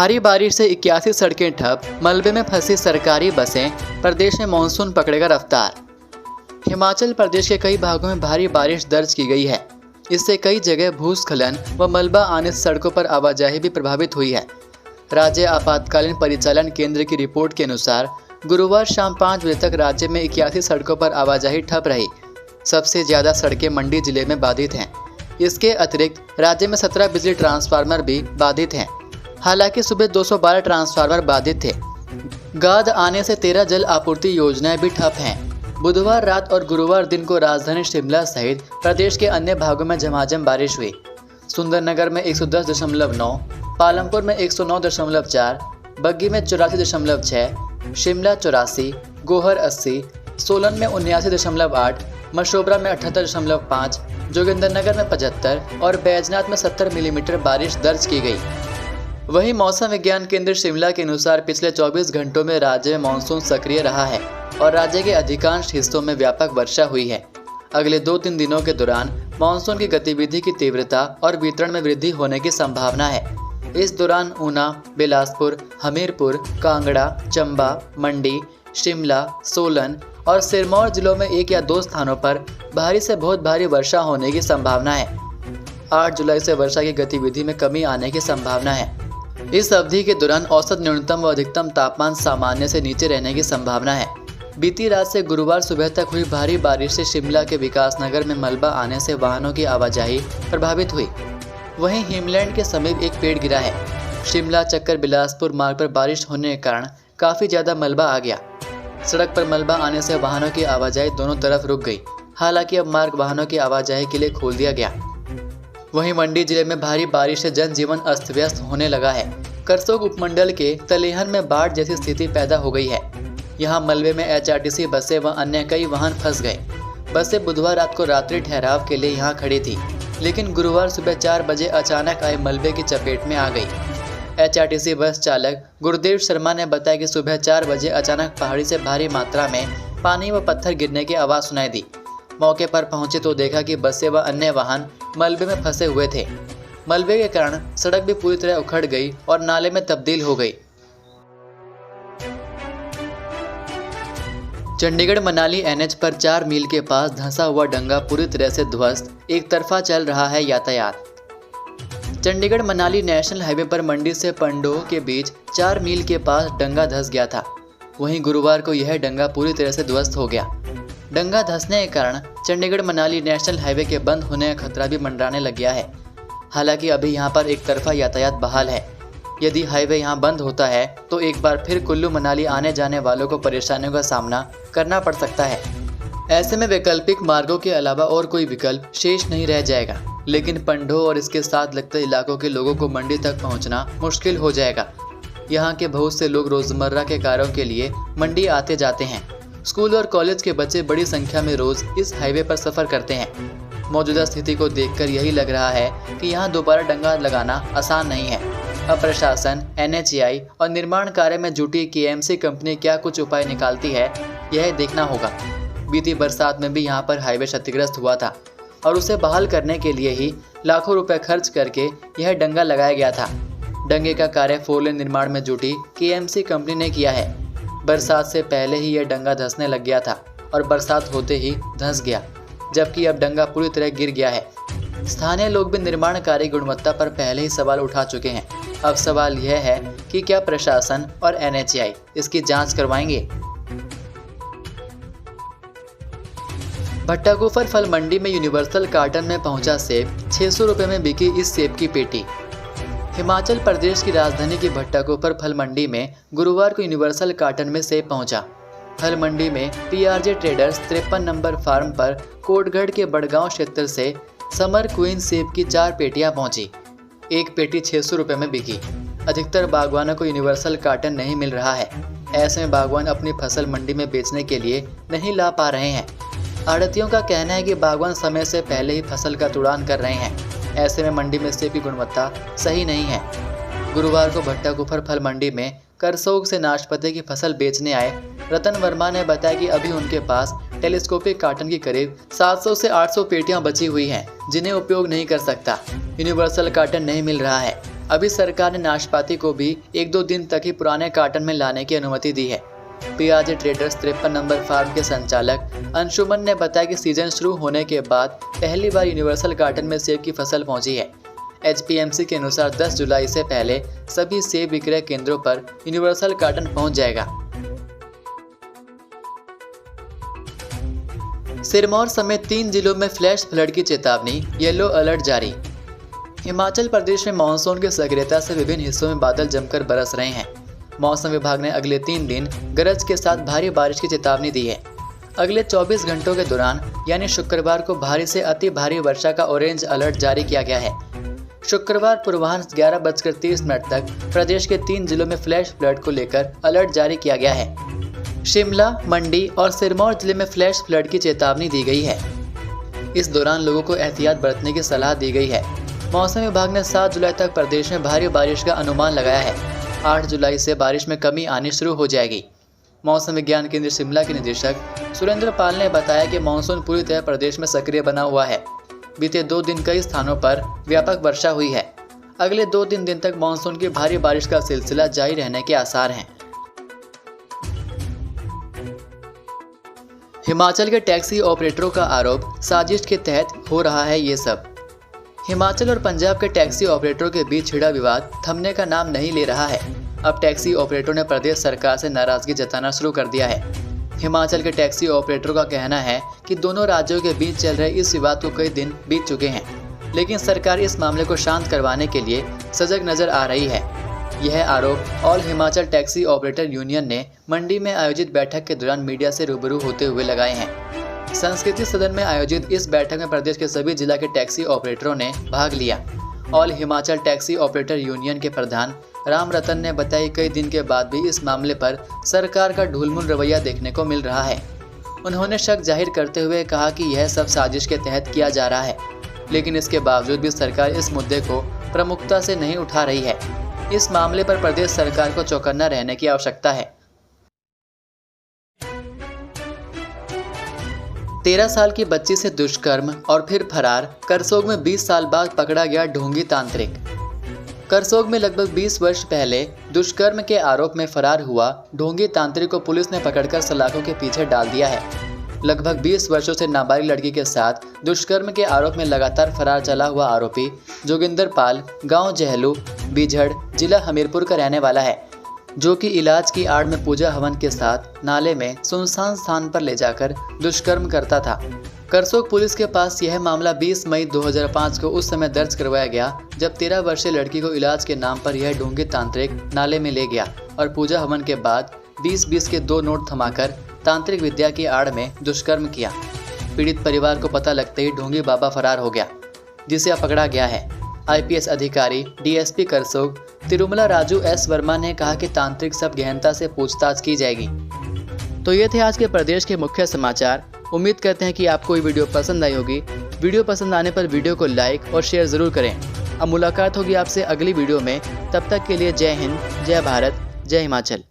भारी बारिश से 81 सड़कें ठप, मलबे में फंसी सरकारी बसें, प्रदेश में मानसून पकड़ेगा रफ्तार। हिमाचल प्रदेश के कई भागों में भारी बारिश दर्ज की गई है। इससे कई जगह भूस्खलन व मलबा आने से सड़कों पर आवाजाही भी प्रभावित हुई है। राज्य आपातकालीन परिचालन केंद्र की रिपोर्ट के अनुसार गुरुवार शाम 5 बजे तक राज्य में 81 सड़कों पर आवाजाही ठप रही। सबसे ज्यादा सड़कें मंडी जिले में बाधित हैं। इसके अतिरिक्त राज्य में 17 बिजली ट्रांसफार्मर भी बाधित हैं। हालांकि सुबह 212 ट्रांसफार्मर बाधित थे। गाद आने से 13 जल आपूर्ति योजनाएं भी ठप हैं। बुधवार रात और गुरुवार दिन को राजधानी शिमला सहित प्रदेश के अन्य भागों में झमाझम बारिश हुई। सुंदरनगर में 110.9, पालमपुर में 109.4, बग्गी में 84.6, शिमला 84, गोहर 80, सोलन में 79.8, मशोबरा में 78.5, जोगिंदरनगर में 75 और बैजनाथ में 70 मिलीमीटर बारिश दर्ज की गई। वहीं मौसम विज्ञान केंद्र शिमला के अनुसार पिछले 24 घंटों में राज्य में मानसून सक्रिय रहा है और राज्य के अधिकांश हिस्सों में व्यापक वर्षा हुई है। अगले 2-3 दिनों के दौरान मानसून की गतिविधि की तीव्रता और वितरण में वृद्धि होने की संभावना है। इस दौरान ऊना, बिलासपुर, हमीरपुर, कांगड़ा, चंबा, मंडी, शिमला, सोलन और सिरमौर जिलों में 1 या 2 स्थानों पर भारी से बहुत भारी वर्षा होने की संभावना है। 8 जुलाई से वर्षा की गतिविधि में कमी आने की संभावना है। इस अवधि के दौरान औसत न्यूनतम व अधिकतम तापमान सामान्य से नीचे रहने की संभावना है। बीती रात से गुरुवार सुबह तक हुई भारी बारिश से शिमला के विकासनगर में मलबा आने से वाहनों की आवाजाही प्रभावित हुई। वहीं हिमलैंड के समीप एक पेड़ गिरा है। शिमला चक्कर बिलासपुर मार्ग पर बारिश होने के कारण काफ़ी ज़्यादा मलबा आ गया। सड़क पर मलबा आने से वाहनों की आवाजाही दोनों तरफ रुक गई। हालांकि अब मार्ग वाहनों की आवाजाही के लिए खोल दिया गया। वहीं मंडी जिले में भारी बारिश से जनजीवन अस्त व्यस्त होने लगा है। करसोग उपमंडल के तलेहन में बाढ़ जैसी स्थिति पैदा हो गई है। यहां मलबे में HRTC बसें व अन्य कई वाहन फंस गए। बसें बुधवार रात को रात्रि ठहराव के लिए यहां खड़ी थी, लेकिन गुरुवार सुबह 4 बजे अचानक आए मलबे की चपेट में आ गई। HRTC बस चालक गुरुदेव शर्मा ने बताया कि सुबह 4 बजे अचानक पहाड़ी से भारी मात्रा में पानी व पत्थर गिरने की आवाज़ सुनाई दी। मौके पर पहुंचे तो देखा कि बसें व अन्य वाहन मलबे में फंसे हुए थे। मलबे के कारण सड़क भी पूरी तरह उखड़ गई और नाले में तब्दील हो गई। चंडीगढ़ मनाली NH पर 4 मील के पास धंसा हुआ डंगा पूरी तरह से ध्वस्त, एक तरफा चल रहा है यातायात। चंडीगढ़ मनाली नेशनल हाईवे पर मंडी से पंडोह के बीच 4 मील के पास डंगा धंस गया था। वहीं गुरुवार को यह डंगा पूरी तरह से ध्वस्त हो गया। डंगा धंसने के कारण चंडीगढ़ मनाली नेशनल हाईवे के बंद होने का खतरा भी मंडराने लग गया है। हालांकि अभी यहां पर एक तरफा यातायात बहाल है। यदि हाईवे यहां बंद होता है तो एक बार फिर कुल्लू मनाली आने जाने वालों को परेशानियों का सामना करना पड़ सकता है। ऐसे में वैकल्पिक मार्गों के अलावा और कोई विकल्प शेष नहीं रह जाएगा। लेकिन पंडोह और इसके साथ लगते इलाकों के लोगों को मंडी तक पहुँचना मुश्किल हो जाएगा। यहाँ के बहुत से लोग रोजमर्रा के कार्यों के लिए मंडी आते जाते हैं। स्कूल और कॉलेज के बच्चे बड़ी संख्या में रोज इस हाईवे पर सफर करते हैं। मौजूदा स्थिति को देखकर यही लग रहा है कि यहाँ दोबारा डंगा लगाना आसान नहीं है। अब प्रशासन, NHAI और निर्माण कार्य में जुटी KMC कंपनी क्या कुछ उपाय निकालती है, यह देखना होगा। बीती बरसात में भी यहाँ पर हाईवे क्षतिग्रस्त हुआ था और उसे बहाल करने के लिए ही लाखों रुपए खर्च करके यह डंगा लगाया गया था। डंगे का कार्य 4 लेन निर्माण में जुटी KMC कंपनी ने किया है। बरसात से पहले ही यह डंगा धंसने लग गया था और बरसात होते ही धंस गया, जबकि अब डंगा पूरी तरह गिर गया है। स्थानीय लोग भी निर्माण कार्य गुणवत्ता पर पहले ही सवाल उठा चुके हैं। अब सवाल यह है कि क्या प्रशासन और NHAI इसकी जांच करवाएंगे। भट्टाकुफर फल मंडी में यूनिवर्सल कार्टन में पहुंचा सेब, 600 रुपये में बिकी इस सेब की पेटी। हिमाचल प्रदेश की राजधानी की भट्टाकुफर फल मंडी में गुरुवार को यूनिवर्सल कार्टन में सेब पहुंचा। फल मंडी में PRJ ट्रेडर्स 53 नंबर फार्म पर कोटगढ़ के बड़गांव क्षेत्र से समर क्वीन सेब की 4 पेटियां पहुंची। एक पेटी 600 रुपये में बिकी। अधिकतर बागवानों को यूनिवर्सल कार्टन नहीं मिल रहा है। ऐसे में बागवान अपनी फसल मंडी में बेचने के लिए नहीं ला पा रहे हैं। आड़तियों का कहना है कि बागवान समय से पहले ही फसल का तुड़ान कर रहे हैं। ऐसे में मंडी में सेब की गुणवत्ता सही नहीं है। गुरुवार को भट्टाकुफर फल मंडी में करसोग से नाशपाती की फसल बेचने आए रतन वर्मा ने बताया कि अभी उनके पास टेलीस्कोपिक कार्टन की करीब 700 से 800 पेटियां बची हुई हैं, जिन्हें उपयोग नहीं कर सकता। यूनिवर्सल कार्टन नहीं मिल रहा है। अभी सरकार ने नाशपाती को भी 1-2 दिन तक ही पुराने कार्टन में लाने की अनुमति दी है। पियाजी ट्रेडर्स 53 नंबर फार्म के संचालक अंशुमन ने बताया कि सीजन शुरू होने के बाद पहली बार यूनिवर्सल कार्टन में सेब की फसल पहुंची है। HPMC के अनुसार 10 जुलाई से पहले सभी सेब विक्रय केंद्रों पर यूनिवर्सल कार्टन पहुंच जाएगा। सिरमौर समेत 3 जिलों में फ्लैश फ्लड की चेतावनी, येलो अलर्ट जारी। हिमाचल प्रदेश में मानसून की सक्रियता से विभिन्न हिस्सों में बादल जमकर बरस रहे हैं। मौसम विभाग ने अगले 3 दिन गरज के साथ भारी बारिश की चेतावनी दी है। अगले 24 घंटों के दौरान यानी शुक्रवार को भारी से अति भारी वर्षा का ऑरेंज अलर्ट जारी किया गया है। शुक्रवार पूर्वाह्न 11:30 तक प्रदेश के 3 जिलों में फ्लैश फ्लड को लेकर अलर्ट जारी किया गया है। शिमला, मंडी और सिरमौर जिले में फ्लैश फ्लड की चेतावनी दी गई है। इस दौरान लोगों को एहतियात बरतने की सलाह दी गई है। मौसम विभाग ने 7 जुलाई तक प्रदेश में भारी बारिश का अनुमान लगाया है। 8 जुलाई से बारिश में कमी आनी शुरू हो जाएगी। मौसम विज्ञान केंद्र शिमला के निदेशक सुरेंद्र पाल ने बताया कि मानसून पूरी तरह प्रदेश में सक्रिय बना हुआ है। बीते 2 दिन कई स्थानों पर व्यापक वर्षा हुई है। अगले 2-3 दिन तक मानसून की भारी बारिश का सिलसिला जारी रहने के आसार हैं। हिमाचल के टैक्सी ऑपरेटरों का आरोप, साजिश के तहत हो रहा है ये सब। हिमाचल और पंजाब के टैक्सी ऑपरेटरों के बीच छिड़ा विवाद थमने का नाम नहीं ले रहा है। अब टैक्सी ऑपरेटरों ने प्रदेश सरकार से नाराजगी जताना शुरू कर दिया है। हिमाचल के टैक्सी ऑपरेटरों का कहना है कि दोनों राज्यों के बीच चल रहे इस विवाद को कई दिन बीत चुके हैं, लेकिन सरकार इस मामले को शांत करवाने के लिए सजग नजर आ रही है। यह आरोप all Himachal taxi operator union ने मंडी में आयोजित बैठक के दौरान मीडिया से रूबरू होते हुए लगाए हैं। संस्कृति सदन में आयोजित इस बैठक में प्रदेश के सभी जिला के टैक्सी ऑपरेटरों ने भाग लिया। All Himachal taxi operator union के प्रधान राम रतन ने बताया कई दिन के बाद भी इस मामले पर सरकार का ढुलमुल रवैया देखने को मिल रहा है। उन्होंने शक जाहिर करते हुए कहा कि यह सब साजिश के तहत किया जा रहा है, लेकिन इसके बावजूद भी सरकार इस मुद्दे को प्रमुखता से नहीं उठा रही है। इस मामले पर प्रदेश सरकार को चौकन्ना रहने की आवश्यकता है। 13 साल की बच्ची से दुष्कर्म और फिर फरार, करसोग में 20 साल बाद पकड़ा गया ढोंगी तांत्रिक। करसोग में लगभग 20 वर्ष पहले दुष्कर्म के आरोप में फरार हुआ ढोंगी तांत्रिक को पुलिस ने पकड़कर सलाखों के पीछे डाल दिया है। लगभग 20 वर्षों से नाबालिग लड़की के साथ दुष्कर्म के आरोप में लगातार फरार चला हुआ आरोपी जोगिंदर पाल गांव जहलू, बिझड़, जिला हमीरपुर का रहने वाला है, जो कि इलाज की आड़ में पूजा हवन के साथ नाले में सुनसान स्थान पर ले जाकर दुष्कर्म करता था। करसोग पुलिस के पास यह मामला 20 मई 2005 को उस समय दर्ज करवाया गया जब 13 वर्षीय लड़की को इलाज के नाम पर यह ढोंगी तांत्रिक नाले में ले गया और पूजा हवन के बाद 20-20 के 2 नोट थमाकर तांत्रिक विद्या की आड़ में दुष्कर्म किया। पीड़ित परिवार को पता लगते ही ढोंगी बाबा फरार हो गया, जिसे अब पकड़ा गया है। IPS अधिकारी DSP करसोग तिरुमला राजू S वर्मा ने कहा कि तांत्रिक सब गहनता से पूछताछ की जाएगी। तो ये थे आज के प्रदेश के मुख्य समाचार। उम्मीद करते हैं कि आपको ये वीडियो पसंद आई होगी। वीडियो पसंद आने पर वीडियो को लाइक और शेयर ज़रूर करें। अब मुलाकात होगी आपसे अगली वीडियो में। तब तक के लिए जय हिंद, जय भारत, जय हिमाचल।